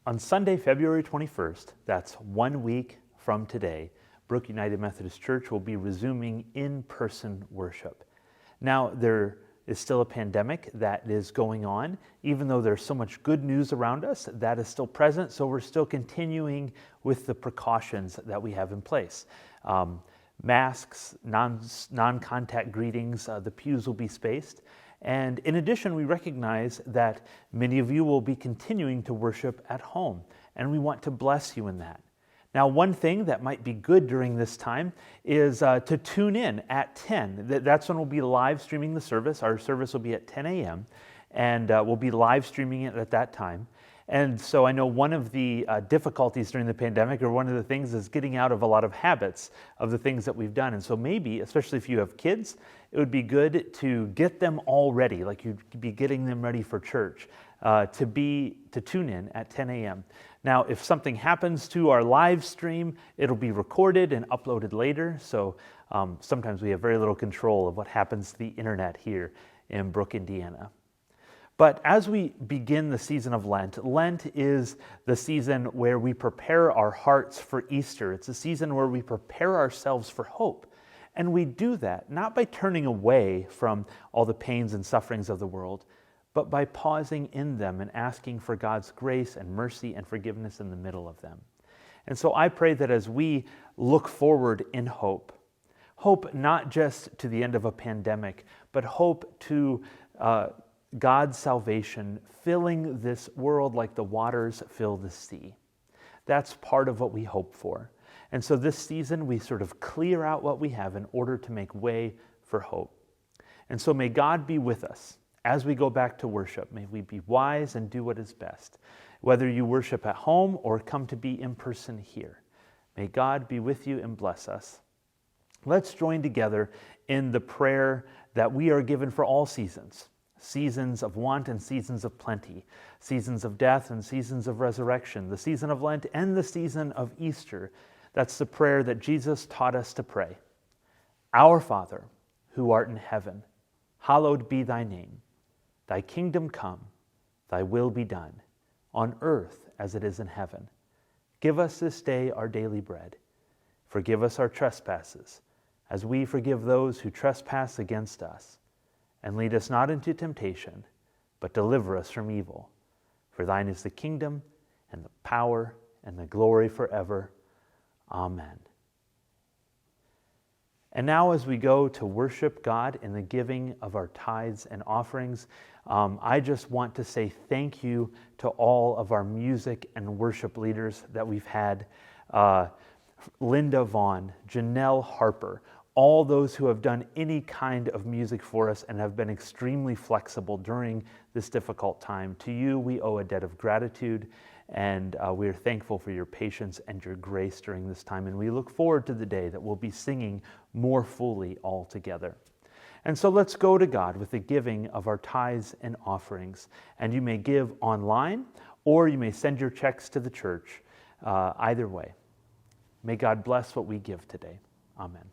On Sunday, February 21st, that's 1 week from today, Brook United Methodist Church will be resuming in-person worship. Now, there is still a pandemic that is going on. Even though there's so much good news around us, that is still present, so we're still continuing with the precautions that we have in place. Masks, non-contact greetings, the pews will be spaced. And in addition, we recognize that many of you will be continuing to worship at home, and we want to bless you in that. Now, one thing that might be good during this time is to tune in at 10. That's when we'll be live streaming the service. Our service will be at 10 a.m., and we'll be live streaming it at that time. And so I know one of the difficulties during the pandemic, or one of the things, is getting out of a lot of habits of the things that we've done. And so maybe, especially if you have kids, it would be good to get them all ready, like you'd be getting them ready for church, to tune in at 10 a.m. Now, if something happens to our live stream, it'll be recorded and uploaded later. So sometimes we have very little control of what happens to the internet here in Brook, Indiana. But as we begin the season of Lent, Lent is the season where we prepare our hearts for Easter. It's a season where we prepare ourselves for hope. And we do that not by turning away from all the pains and sufferings of the world, but by pausing in them and asking for God's grace and mercy and forgiveness in the middle of them. And so I pray that as we look forward in hope not just to the end of a pandemic, but hope to God's salvation filling this world like the waters fill the sea. That's part of what we hope for. And so this season we sort of clear out what we have in order to make way for hope. And so may God be with us as we go back to worship. May we be wise and do what is best. Whether you worship at home or come to be in person here, may God be with you and bless us. Let's join together in the prayer that we are given for all seasons. Seasons of want and seasons of plenty, seasons of death and seasons of resurrection, the season of Lent and the season of Easter. That's the prayer that Jesus taught us to pray. Our Father, who art in heaven, hallowed be thy name. Thy kingdom come, thy will be done, on earth as it is in heaven. Give us this day our daily bread. Forgive us our trespasses, as we forgive those who trespass against us. And lead us not into temptation, but deliver us from evil. For thine is the kingdom, and the power, and the glory forever. Amen. And now as we go to worship God in the giving of our tithes and offerings, I just want to say thank you to all of our music and worship leaders that we've had. Linda Vaughn, Janelle Harper, all those who have done any kind of music for us and have been extremely flexible during this difficult time. To you, we owe a debt of gratitude, and we are thankful for your patience and your grace during this time. And we look forward to the day that we'll be singing more fully all together. And so let's go to God with the giving of our tithes and offerings. And you may give online, or you may send your checks to the church. Either way, may God bless what we give today. Amen.